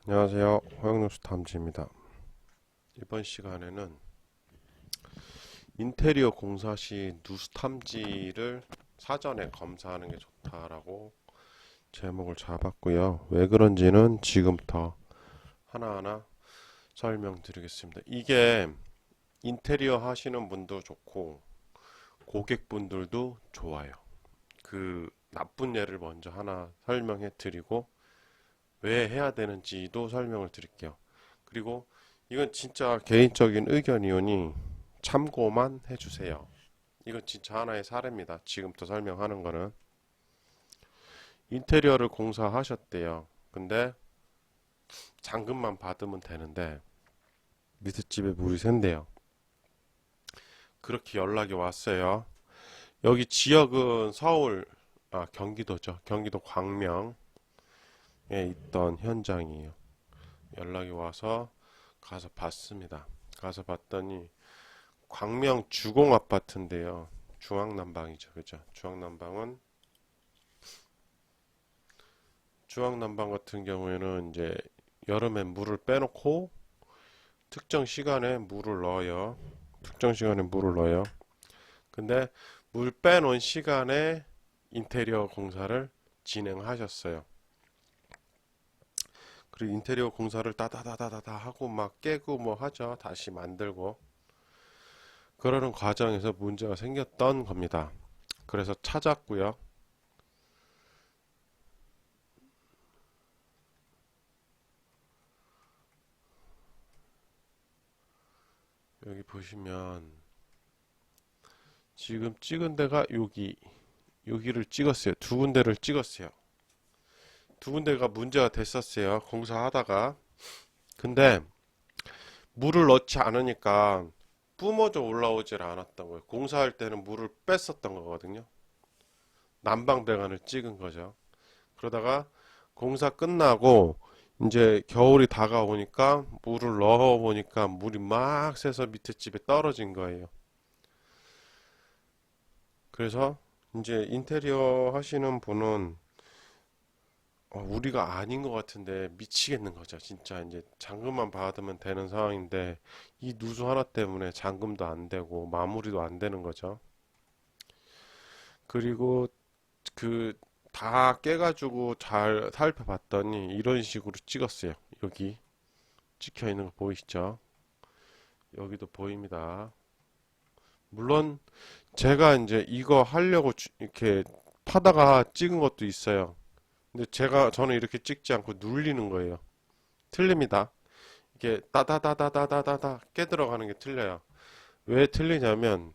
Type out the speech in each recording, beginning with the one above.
안녕하세요. 허영누수 탐지입니다. 이번 시간에는 인테리어 공사 시 누수 탐지를 사전에 검사하는 게 좋다라고 제목을 잡았고요. 왜 그런지는 지금부터 하나하나 설명드리겠습니다. 이게 인테리어 하시는 분도 좋고 고객분들도 좋아요. 그 나쁜 예를 먼저 하나 설명해 드리고 왜 해야 되는지도 설명을 드릴게요. 그리고 이건 진짜 개인적인 의견이오니 참고만 해주세요. 이건 진짜 하나의 사례입니다. 지금부터 설명하는 거는 인테리어를 공사하셨대요. 근데 잔금만 받으면 되는데 밑에 집에 물이 샌대요. 그렇게 연락이 왔어요. 여기 지역은 서울, 경기도죠. 경기도 광명에 있던 현장이에요. 연락이 와서 가서 봤습니다. 가서 봤더니 광명 주공 아파트인데요. 중앙난방이죠. 그죠? 중앙난방 같은 경우에는 이제 여름에 물을 빼놓고 특정 시간에 물을 넣어요. 특정 시간에 물을 넣어요. 근데 물 빼놓은 시간에 인테리어 공사를 진행하셨어요. 그리고 인테리어 공사를 따다다다다다 하고 막 깨고 뭐 하죠. 다시 만들고. 그러는 과정에서 문제가 생겼던 겁니다. 그래서 찾았고요. 여기 보시면 지금 찍은 데가 여기를 찍었어요. 두 군데를 찍었어요. 두 군데가 문제가 됐었어요. 공사하다가. 근데 물을 넣지 않으니까 뿜어져 올라오질 않았던 거예요. 공사할 때는 물을 뺐었던 거거든요. 난방 배관을 찍은 거죠. 그러다가 공사 끝나고 이제 겨울이 다가오니까 물을 넣어 보니까 물이 막 새서 밑에 집에 떨어진 거예요. 그래서 이제 인테리어 하시는 분은 우리가 아닌 것 같은데 미치겠는 거죠. 진짜 이제 잔금만 받으면 되는 상황인데 이 누수 하나 때문에 잔금도 안 되고 마무리도 안 되는 거죠. 그리고 그 다 깨가지고 잘 살펴봤더니 이런 식으로 찍었어요. 여기 찍혀 있는 거 보이시죠? 여기도 보입니다. 물론 제가 이제 이거 하려고 이렇게 파다가 찍은 것도 있어요. 근데 저는 이렇게 찍지 않고 눌리는 거예요. 틀립니다. 이게 따다다다다다다다 깨 들어가는 게 틀려요. 왜 틀리냐면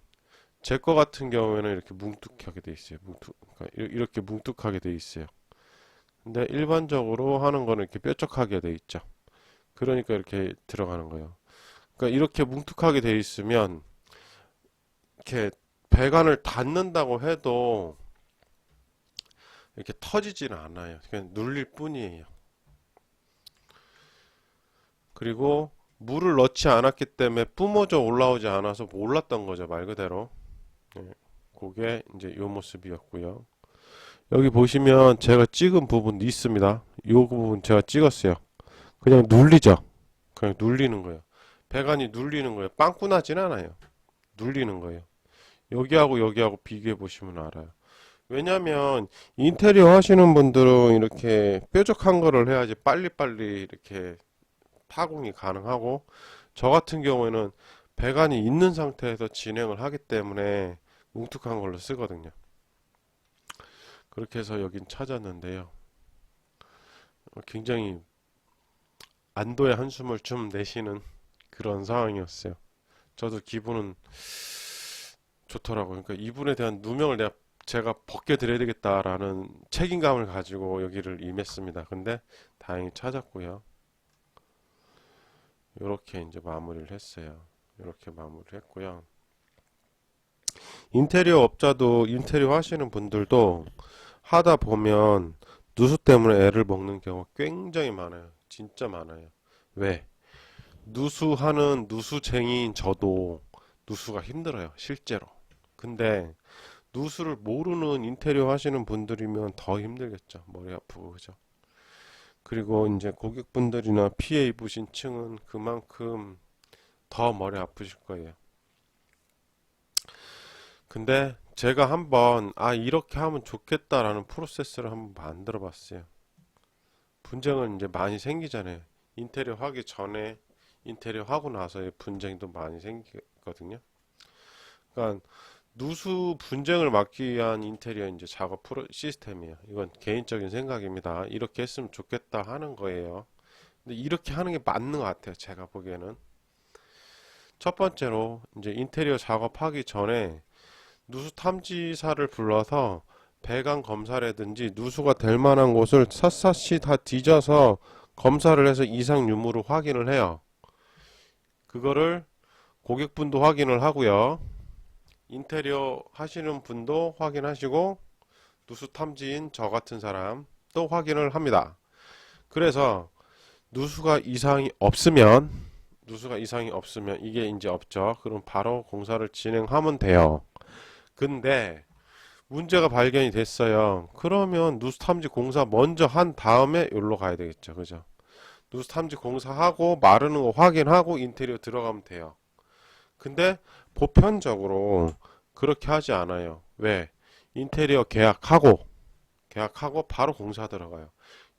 제 거 같은 경우에는 이렇게 뭉툭하게 돼 있어요. 그러니까 이렇게 뭉툭하게 돼 있어요. 근데 일반적으로 하는 거는 이렇게 뾰족하게 돼 있죠. 그러니까 이렇게 들어가는 거예요. 그러니까 이렇게 뭉툭하게 돼 있으면 이렇게 배관을 닫는다고 해도 이렇게 터지지는 않아요. 그냥 눌릴 뿐이에요. 그리고 물을 넣지 않았기 때문에 뿜어져 올라오지 않아서 몰랐던 거죠, 말 그대로. 네, 그게 이제 요 모습이었고요. 여기 보시면 제가 찍은 부분도 있습니다. 요 부분 제가 찍었어요. 그냥 눌리죠. 그냥 눌리는 거예요. 배관이 눌리는 거예요. 빵꾸 나진 않아요. 눌리는 거예요. 여기하고 여기하고 비교해 보시면 알아요. 왜냐면 인테리어 하시는 분들은 이렇게 뾰족한 거를 해야지 빨리빨리 이렇게 타공이 가능하고 저 같은 경우에는 배관이 있는 상태에서 진행을 하기 때문에 뭉툭한 걸로 쓰거든요. 그렇게 해서 여긴 찾았는데요. 굉장히 안도의 한숨을 좀 내쉬는 그런 상황이었어요. 저도 기분은 좋더라고요. 그러니까 이분에 대한 누명을 제가 벗겨드려야 되겠다라는 책임감을 가지고 여기를 임했습니다. 근데 다행히 찾았고요. 이렇게 이제 마무리를 했어요. 이렇게 마무리를 했고요. 인테리어 업자도 인테리어 하시는 분들도 하다 보면 누수 때문에 애를 먹는 경우가 굉장히 많아요. 진짜 많아요. 왜? 누수하는 누수쟁이인 저도 누수가 힘들어요. 실제로. 근데 누수를 모르는 인테리어 하시는 분들이면 더 힘들겠죠. 머리 아프고 그죠? 그리고 이제 고객분들이나 피해 입으신 층은 그만큼 더 머리 아프실 거예요. 근데 제가 한번 이렇게 하면 좋겠다라는 프로세스를 한번 만들어 봤어요. 분쟁은 이제 많이 생기잖아요. 인테리어 하기 전에 인테리어 하고 나서의 분쟁도 많이 생기거든요. 그러니까 누수 분쟁을 막기 위한 인테리어 이제 작업 시스템이에요. 이건 개인적인 생각입니다. 이렇게 했으면 좋겠다 하는 거예요. 근데 이렇게 하는 게 맞는 것 같아요. 제가 보기에는. 첫 번째로 이제 인테리어 작업하기 전에 누수 탐지사를 불러서 배관 검사라든지 누수가 될 만한 곳을 샅샅이 다 뒤져서 검사를 해서 이상 유무를 확인을 해요. 그거를 고객분도 확인을 하고요. 인테리어 하시는 분도 확인하시고 누수 탐지인 저 같은 사람 또 확인을 합니다. 그래서 누수가 이상이 없으면 이게 이제 없죠. 그럼 바로 공사를 진행하면 돼요. 근데 문제가 발견이 됐어요. 그러면 누수 탐지 공사 먼저 한 다음에 여기로 가야 되겠죠. 그죠? 누수 탐지 공사하고 마르는 거 확인하고 인테리어 들어가면 돼요. 근데 보편적으로 그렇게 하지 않아요. 왜? 인테리어 계약하고 바로 공사 들어가요.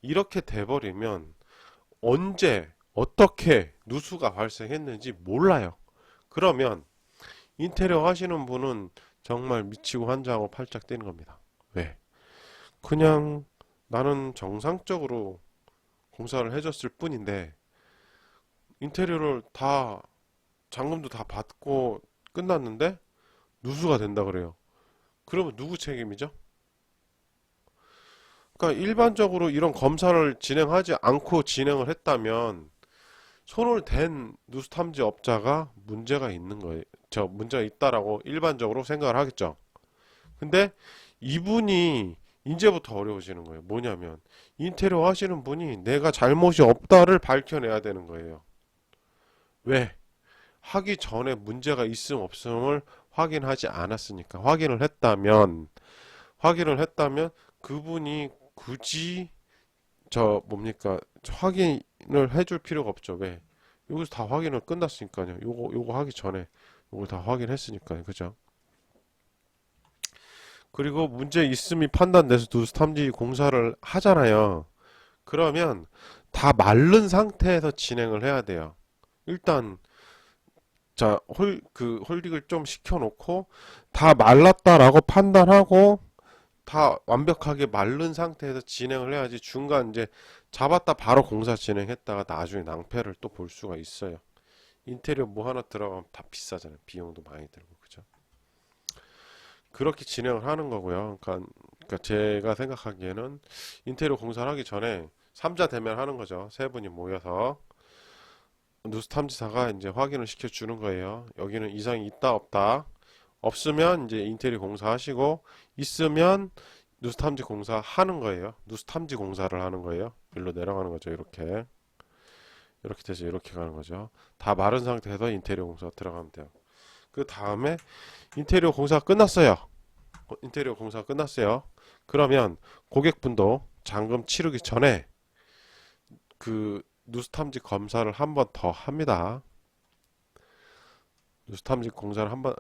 이렇게 돼버리면 언제 어떻게 누수가 발생했는지 몰라요. 그러면 인테리어 하시는 분은 정말 미치고 환장하고 팔짝 뛰는 겁니다. 왜? 그냥 나는 정상적으로 공사를 해줬을 뿐인데 인테리어를 다 잔금도 다 받고 끝났는데 누수가 된다 그래요. 그러면 누구 책임이죠? 그러니까 일반적으로 이런 검사를 진행하지 않고 진행을 했다면 손을 댄 누수 탐지 업자가 문제가 있는 거예요. 문제가 있다라고 일반적으로 생각을 하겠죠. 근데 이분이 이제부터 어려워지는 거예요. 뭐냐면 인테리어 하시는 분이 내가 잘못이 없다를 밝혀내야 되는 거예요. 왜? 하기 전에 문제가 있음 없음을 확인하지 않았으니까. 확인을 했다면 그분이 굳이 확인을 해줄 필요가 없죠. 왜? 여기서 다 확인을 끝났으니까요. 요거 하기 전에 요걸 다 확인했으니까요. 그죠? 그리고 문제 있음이 판단돼서 누수 탐지 공사를 하잖아요. 그러면 다 마른 상태에서 진행을 해야 돼요. 일단 홀딩을 좀 시켜놓고 다 말랐다라고 판단하고 다 완벽하게 마른 상태에서 진행을 해야지 중간 이제 잡았다 바로 공사 진행했다가 나중에 낭패를 또 볼 수가 있어요. 인테리어 뭐 하나 들어가면 다 비싸잖아요. 비용도 많이 들고 그죠? 그렇게 진행을 하는 거고요. 그러니까 제가 생각하기에는 인테리어 공사를 하기 전에 3자 대면하는 거죠. 세 분이 모여서 누수 탐지사가 이제 확인을 시켜주는 거예요. 여기는 이상이 있다 없다. 없으면 이제 인테리어 공사하시고 있으면 누수 탐지 공사 하는 거예요. 누수 탐지 공사를 하는 거예요. 일로 내려가는 거죠. 이렇게 돼서 이렇게 가는 거죠. 다 마른 상태에서 인테리어 공사 들어가면 돼요. 그 다음에 인테리어 공사 끝났어요. 인테리어 공사 끝났어요. 그러면 고객분도 잔금 치르기 전에 그 누수 탐지 검사를 한 번 더 합니다. 누수 탐지 검사를 한 번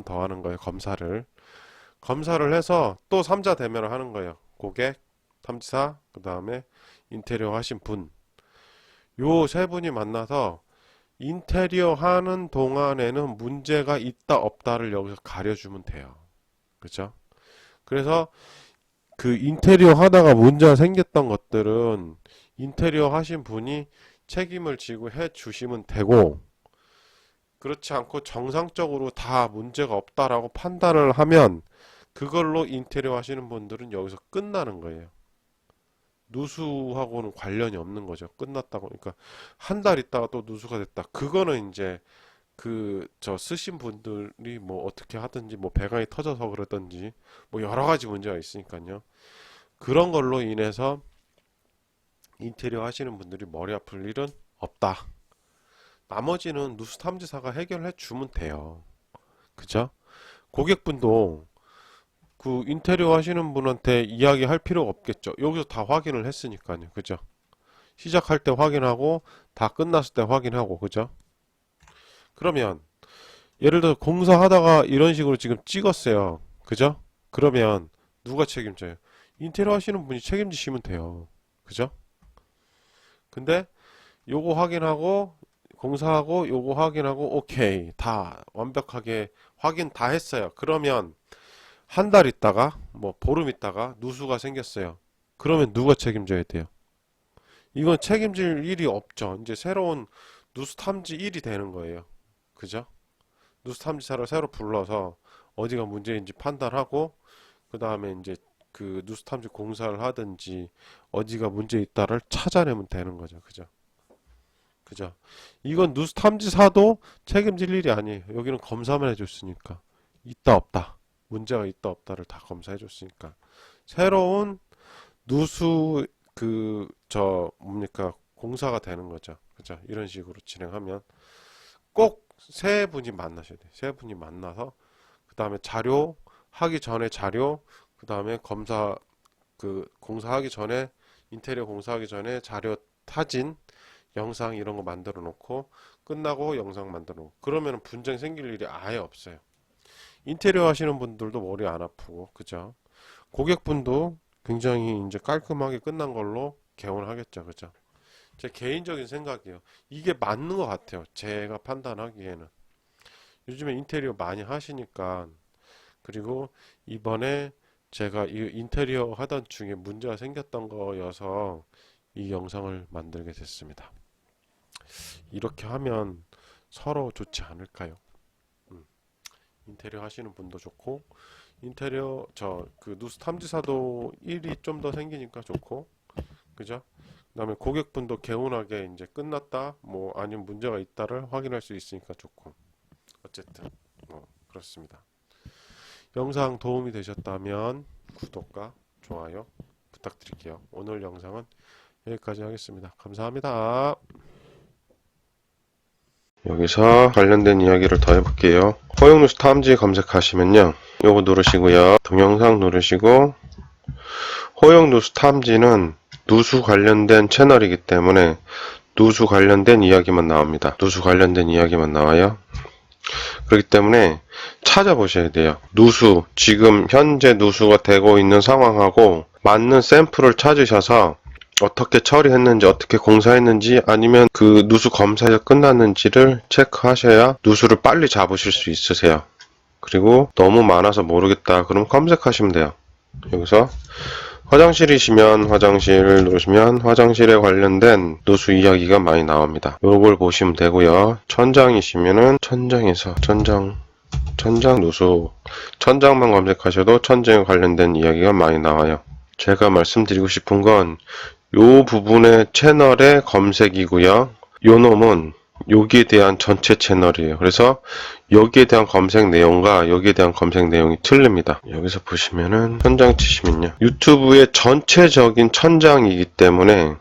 더 하는 거예요. 검사를 해서 또 3자 대면을 하는 거예요. 고객, 탐지사, 그 다음에 인테리어 하신 분. 요 세 분이 만나서 인테리어 하는 동안에는 문제가 있다 없다를 여기서 가려주면 돼요. 그렇죠? 그래서 그 인테리어 하다가 문제가 생겼던 것들은 인테리어 하신 분이 책임을 지고 해 주시면 되고, 그렇지 않고 정상적으로 다 문제가 없다라고 판단을 하면 그걸로 인테리어 하시는 분들은 여기서 끝나는 거예요. 누수하고는 관련이 없는 거죠. 끝났다고. 그러니까 한 달 있다가 또 누수가 됐다. 그거는 이제 쓰신 분들이 뭐 어떻게 하든지 뭐 배관이 터져서 그러든지 뭐 여러 가지 문제가 있으니까요. 그런 걸로 인해서 인테리어 하시는 분들이 머리 아플 일은 없다. 나머지는 누수 탐지사가 해결해 주면 돼요. 그죠? 고객분도 그 인테리어 하시는 분한테 이야기할 필요가 없겠죠. 여기서 다 확인을 했으니까요. 그죠? 시작할 때 확인하고 다 끝났을 때 확인하고, 그죠? 그러면 예를 들어 공사하다가 이런 식으로 지금 찍었어요. 그죠? 그러면 누가 책임져요? 인테리어 하시는 분이 책임지시면 돼요. 그죠? 근데 요거 확인하고 공사하고 요거 확인하고 오케이 다 완벽하게 확인 다 했어요. 그러면 한 달 있다가 뭐 보름 있다가 누수가 생겼어요. 그러면 누가 책임져야 돼요? 이건 책임질 일이 없죠. 이제 새로운 누수 탐지 일이 되는 거예요. 그죠? 누수 탐지사를 새로 불러서 어디가 문제인지 판단하고 그 다음에 이제 그 누수 탐지 공사를 하든지 어디가 문제 있다를 찾아내면 되는 거죠. 그죠? 그죠? 이건 누수 탐지사도 책임질 일이 아니에요. 여기는 검사만 해줬으니까. 있다 없다. 문제가 있다 없다를 다 검사해줬으니까. 새로운 누수 뭡니까 공사가 되는 거죠. 그죠? 이런 식으로 진행하면 꼭 세 분이 만나셔야 돼요. 세 분이 만나서 그 다음에 자료 하기 전에 자료 그 다음에 검사 공사하기 전에 인테리어 공사하기 전에 자료 사진 영상 이런 거 만들어 놓고 끝나고 영상 만들어 놓고 그러면 분쟁 생길 일이 아예 없어요. 인테리어 하시는 분들도 머리 안 아프고 그죠? 고객분도 굉장히 이제 깔끔하게 끝난 걸로 개원하겠죠. 그죠? 제 개인적인 생각이에요. 이게 맞는 것 같아요. 제가 판단하기에는. 요즘에 인테리어 많이 하시니까 그리고 이번에 제가 이 인테리어 하던 중에 문제가 생겼던 거여서 이 영상을 만들게 됐습니다. 이렇게 하면 서로 좋지 않을까요? 인테리어 하시는 분도 좋고 인테리어 누수 탐지사도 일이 좀 더 생기니까 좋고 그죠? 그 다음에 고객분도 개운하게 이제 끝났다 뭐 아니면 문제가 있다를 확인할 수 있으니까 좋고 어쨌든 그렇습니다. 영상 도움이 되셨다면 구독과 좋아요 부탁드릴게요. 오늘 영상은 여기까지 하겠습니다. 감사합니다. 여기서 관련된 이야기를 더 해볼게요. 허용누수 탐지 검색하시면요. 요거 누르시고요. 동영상 누르시고 허용누수 탐지는 누수 관련된 채널이기 때문에 누수 관련된 이야기만 나옵니다. 누수 관련된 이야기만 나와요. 그렇기 때문에 찾아보셔야 돼요. 누수, 지금 현재 누수가 되고 있는 상황하고 맞는 샘플을 찾으셔서 어떻게 처리했는지 어떻게 공사했는지 아니면 그 누수 검사가 끝났는지를 체크하셔야 누수를 빨리 잡으실 수 있으세요. 그리고 너무 많아서 모르겠다 그럼 검색하시면 돼요. 여기서 화장실이시면 화장실 누르시면 화장실에 관련된 누수 이야기가 많이 나옵니다. 요걸 보시면 되고요. 천장이시면은 천장에서 천장 누수 천장만 검색하셔도 천장에 관련된 이야기가 많이 나와요. 제가 말씀드리고 싶은 건 요 부분의 채널의 검색이고요. 요 놈은 여기에 대한 전체 채널이에요. 그래서 여기에 대한 검색 내용과 여기에 대한 검색 내용이 틀립니다. 여기서 보시면은 천장 치시면요. 유튜브의 전체적인 천장이기 때문에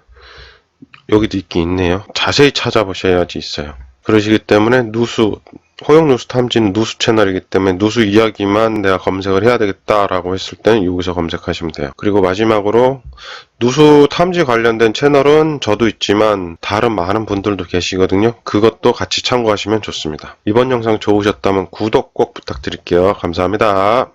여기도 있긴 있네요. 자세히 찾아보셔야지 있어요. 그러시기 때문에 허용 누수 탐지는 누수 채널이기 때문에 누수 이야기만 내가 검색을 해야 되겠다라고 했을 때는 여기서 검색하시면 돼요. 그리고 마지막으로 누수 탐지 관련된 채널은 저도 있지만 다른 많은 분들도 계시거든요. 그것도 같이 참고하시면 좋습니다. 이번 영상 좋으셨다면 구독 꼭 부탁드릴게요. 감사합니다.